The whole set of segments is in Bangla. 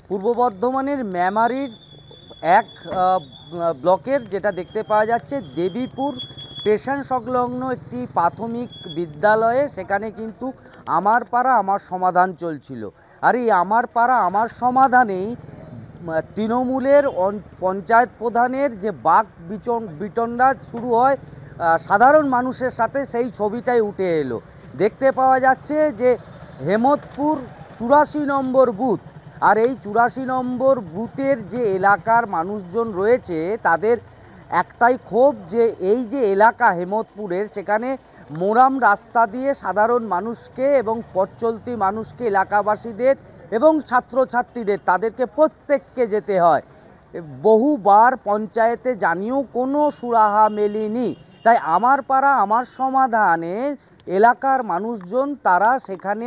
পূর্ব বর্ধমানের মেমারির এক ব্লকের যেটা দেখতে পাওয়া যাচ্ছে দেবীপুর স্টেশন সংলগ্ন একটি প্রাথমিক বিদ্যালয়ে সেখানে কিন্তু আমার পাড়া আমার সমাধান চলছিল। আর এই আমার পাড়া আমার সমাধানেই তৃণমূলের পঞ্চায়েত প্রধানের যে বাক বিতণ্ডা শুরু হয় সাধারণ মানুষের সাথে, সেই ছবিটাই উঠে এলো। দেখতে পাওয়া যাচ্ছে যে হেমতপুর 84 নম্বর বুথ, আর এই 84 নম্বর বুথের যে এলাকার মানুষজন রয়েছে তাদের একটাই ক্ষোভ যে এই যে এলাকা হেমতপুরের, সেখানে মোরাম রাস্তা দিয়ে সাধারণ মানুষকে এবং পথ চলতি মানুষকে, এলাকাবাসীদের এবং ছাত্রছাত্রীদের, তাদেরকে প্রত্যেককে যেতে হয়। বহুবার পঞ্চায়েতে জানিয়েও কোনো সুরাহা মেলেনি। তাই আমার পাড়া আমার সমাধানে এলাকার মানুষজন তারা সেখানে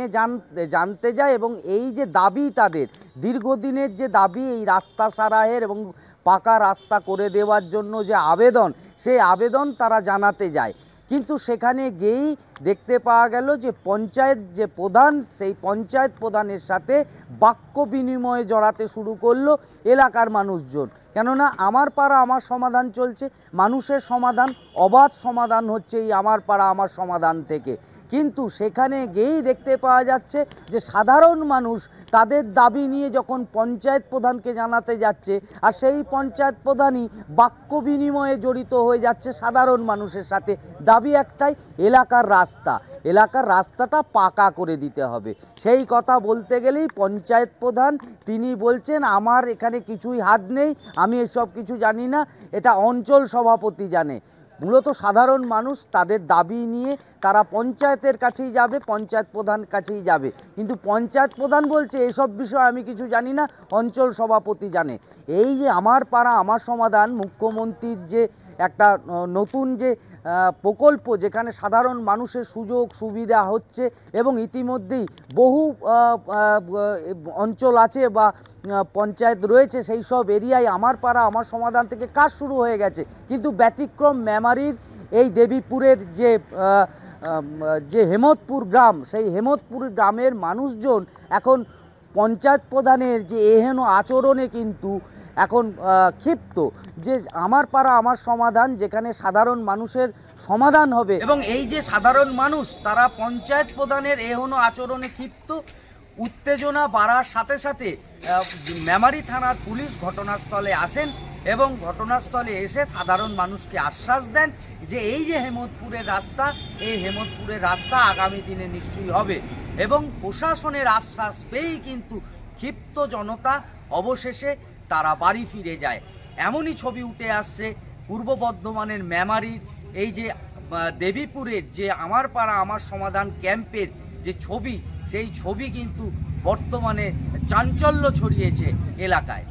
জানতে যায় এবং এই যে দাবি, তাদের দীর্ঘদিনের যে দাবি, এই রাস্তা সারাইয়ের এবং পাকা রাস্তা করে দেওয়ার জন্য যে আবেদন, সেই আবেদন তারা জানাতে যায়। কিন্তু সেখানে গিয়েই দেখতে পাওয়া গেল যে পঞ্চায়েত যে প্রধান, সেই পঞ্চায়েত প্রধানের সাথে বাক্য বিনিময়ে জড়াতে শুরু করলো এলাকার মানুষজন। কেননা আমার পাড়া আমার সমাধান চলছে, মানুষের সমাধান, অবাধ সমাধান হচ্ছে এই আমার পাড়া আমার সমাধান থেকে। কিন্তু সেখানে গিয়েই দেখতে পাওয়া যাচ্ছে যে সাধারণ মানুষ তাদের দাবি নিয়ে যখন পঞ্চায়েত প্রধানকে জানাতে যাচ্ছে, আর সেই পঞ্চায়েত প্রধানই বাক্য বিনিময়ে জড়িত হয়ে যাচ্ছে সাধারণ মানুষের সাথে। দাবি একটাই, এলাকার রাস্তাটা পাকা করে দিতে হবে। সেই কথা বলতে গেলেই পঞ্চায়েত প্রধান তিনি বলছেন আমার এখানে কিছুই হাত নেই, আমি এসব কিছু জানি না, এটা অঞ্চল সভাপতি জানে। মূলত সাধারণ মানুষ তাদের দাবি নিয়ে তারা পঞ্চায়েতের কাছেই যাবে, পঞ্চায়েত প্রধান কাছেই যাবে, কিন্তু পঞ্চায়েত প্রধান বলছে এসব বিষয় আমি কিছু জানি না, অঞ্চল সভাপতি জানে। এই যে আমার পাড়া আমার সমাধান, মুখ্যমন্ত্রীর যে একটা নতুন যে প্রকল্প, যেখানে সাধারণ মানুষের সুযোগ সুবিধা হচ্ছে এবং ইতিমধ্যেই বহু অঞ্চল আছে বা পঞ্চায়েত রয়েছে, সেই সব এরিয়ায় আমার পাড়া আমার সমাধান থেকে কাজ শুরু হয়ে গেছে। কিন্তু ব্যতিক্রম মেমারির এই দেবীপুরের যে হেমতপুর গ্রাম, সেই হেমতপুর গ্রামের মানুষজন এখন পঞ্চায়েত প্রধানের যে এহেন আচরণে কিন্তু এখন ক্ষিপ্ত। যে আমার পাড়া আমার সমাধান, যেখানে সাধারণ মানুষের সমাধান হবে, এবং এই যে সাধারণ মানুষ তারা পঞ্চায়েত প্রধানের এহেন আচরণে ক্ষিপ্ত। উত্তেজনা বাড়ার সাথে সাথে মেমারি থানার পুলিশ ঘটনাস্থলে আসেন এবং ঘটনাস্থলে এসে সাধারণ মানুষকে আশ্বাস দেন যে এই যে হেমতপুরের রাস্তা, এই হেমতপুরের রাস্তা আগামী দিনে নিশ্চয়ই হবে। এবং প্রশাসনের আশ্বাস পেয়েই কিন্তু ক্ষিপ্ত জনতা অবশেষে তারা বাড়ি ফিরে যায়। এমনই ছবি উঠে আসছে পূর্ব বর্ধমানের মেমারির এই যে দেবীপুরের যে আমার পাড়া আমার সমাধান ক্যাম্পের যে ছবি, সেই ছবি কিন্তু বর্তমানে চাঞ্চল্য ছড়িয়েছে এলাকায়।